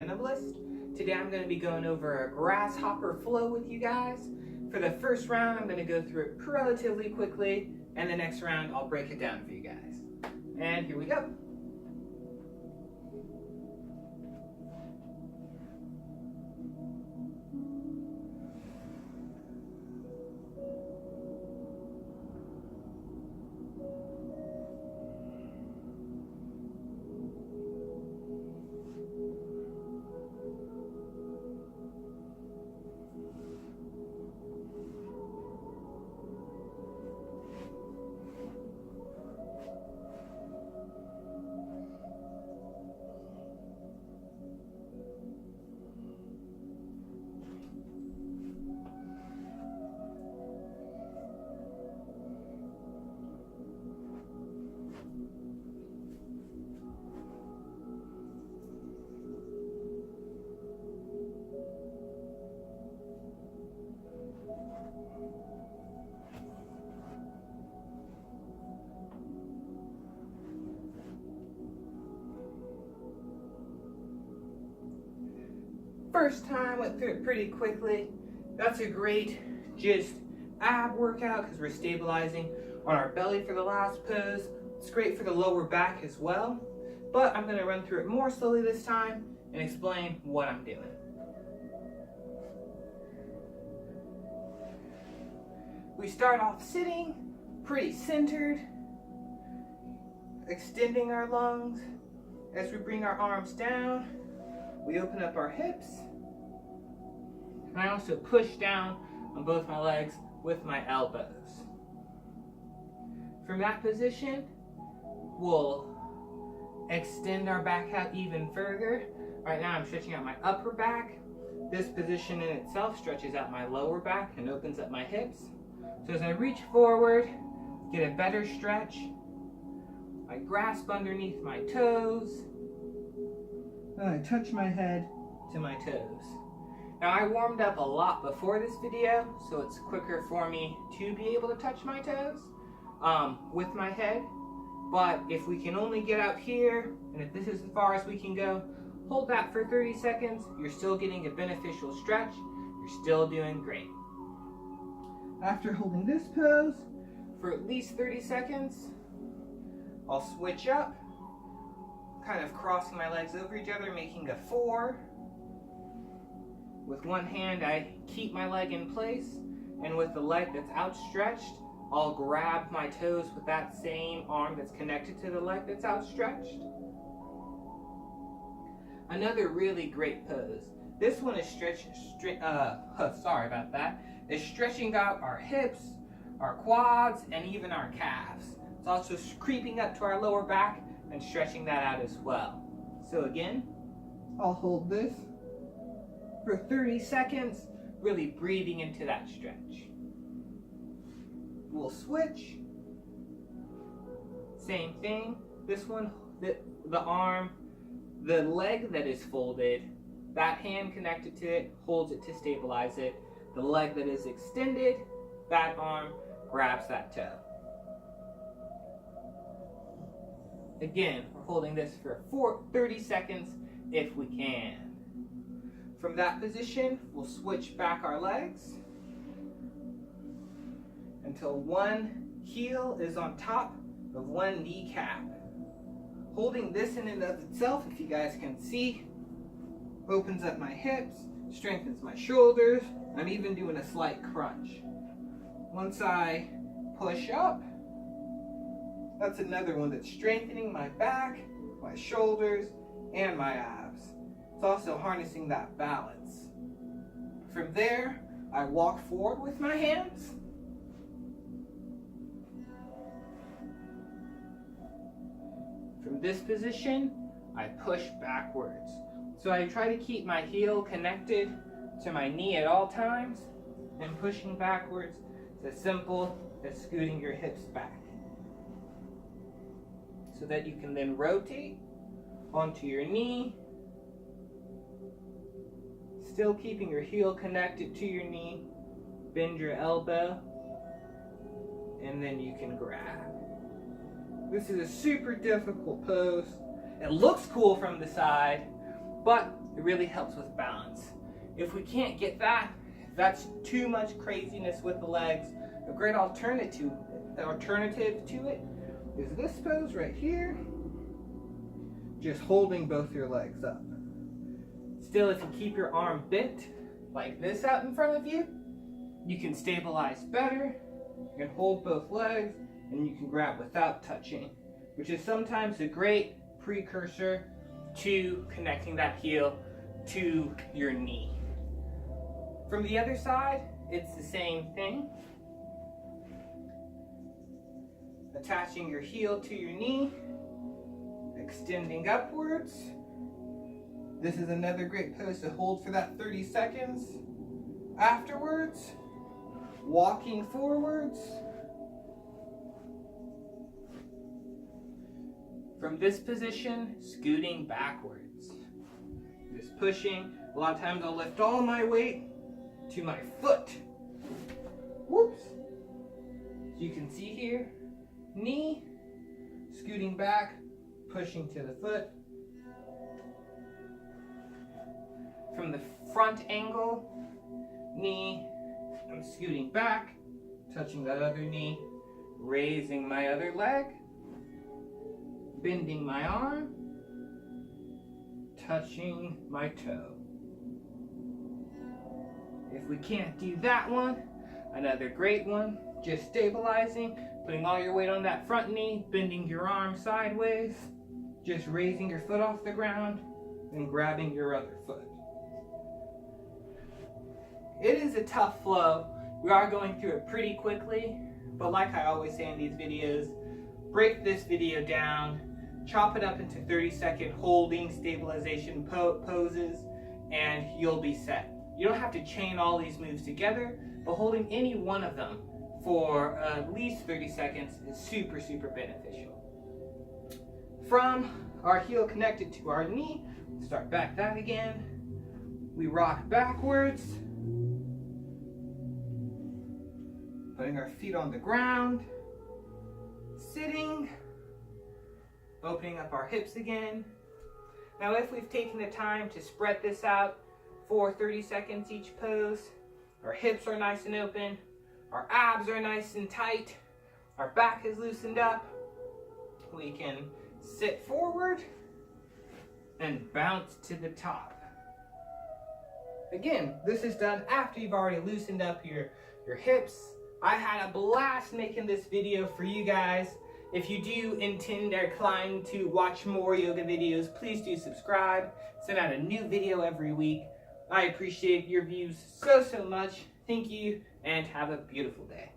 Yoginminimalist. Today I'm going to be going over a Grasshopper Flow with you guys. For the first round, I'm going to go through it relatively quickly, and the next round I'll break it down for you guys. And here we go. First time, went through it pretty quickly. That's a great just ab workout because we're stabilizing on our belly for the last pose. It's great for the lower back as well, but I'm going to run through it more slowly this time and explain what I'm doing. We start off sitting, pretty centered, extending our lungs. As we bring our arms down, we open up our hips, and I also push down on both my legs with my elbows. From that position, we'll extend our back out even further. Right now I'm stretching out my upper back. This position in itself stretches out my lower back and opens up my hips. So as I reach forward, get a better stretch, I grasp underneath my toes, and I touch my head to my toes. Now I warmed up a lot before this video, so it's quicker for me to be able to touch my toes with my head. But if we can only get out here, and if this is as far as we can go, hold that for 30 seconds. You're still getting a beneficial stretch. You're still doing great. After holding this pose for at least 30 seconds, I'll switch up, kind of crossing my legs over each other, making a 4. With one hand, I keep my leg in place, and with the leg that's outstretched, I'll grab my toes with that same arm that's connected to the leg that's outstretched. Another really great pose. This one is is stretching out our hips, our quads, and even our calves. It's also creeping up to our lower back and stretching that out as well. So again, I'll hold this for 30 seconds, really breathing into that stretch. We'll switch. Same thing. This one, the arm, the leg that is folded, that hand connected to it holds it to stabilize it. The leg that is extended, that arm grabs that toe. Again, we're holding this for 30 seconds if we can. From that position, we'll switch back our legs until one heel is on top of one kneecap. Holding this in and of itself, if you guys can see, opens up my hips, strengthens my shoulders. I'm even doing a slight crunch. Once I push up, that's another one that's strengthening my back, my shoulders, and my abs. It's also harnessing that balance. From there, I walk forward with my hands. From this position, I push backwards. So I try to keep my heel connected to my knee at all times, and pushing backwards is as simple as scooting your hips back, so that you can then rotate onto your knee, still keeping your heel connected to your knee, bend your elbow, and then you can grab. This is a super difficult pose. It looks cool from the side, but It really helps with balance. If we can't get that, if that's too much craziness with the legs, a great alternative to it is this pose right here. Just holding both your legs up. Still, if you keep your arm bent like this out in front of you, you can stabilize better. You can hold both legs and you can grab without touching, which is sometimes a great precursor to connecting that heel to your knee. From the other side, it's the same thing. Attaching your heel to your knee, extending upwards. This is another great pose to hold for that 30 seconds. Afterwards, walking forwards. From this position, scooting backwards. Just pushing. A lot of times I'll lift all my weight to my foot. Whoops. As you can see here, knee, scooting back, pushing to the foot. From the front angle, knee, I'm scooting back, touching that other knee, raising my other leg, bending my arm, touching my toe. If we can't do that one, another great one, just stabilizing, putting all your weight on that front knee, bending your arm sideways, just raising your foot off the ground, and grabbing your other foot. It is a tough flow. We are going through it pretty quickly, but like I always say in these videos, break this video down, chop it up into 30-second holding stabilization poses, and you'll be set. You don't have to chain all these moves together, but holding any one of them for at least 30 seconds is super, super beneficial. From our heel connected to our knee, start back that again. We rock backwards, putting our feet on the ground, sitting, opening up our hips again. Now if we've taken the time to spread this out for 30 seconds each pose, our hips are nice and open, our abs are nice and tight, our back is loosened up, we can sit forward and bounce to the top. Again, this is done after you've already loosened up your hips. I had a blast making this video for you guys. If you do intend or incline to watch more yoga videos, please do subscribe. Send out a new video every week. I appreciate your views so much. Thank you, and have a beautiful day.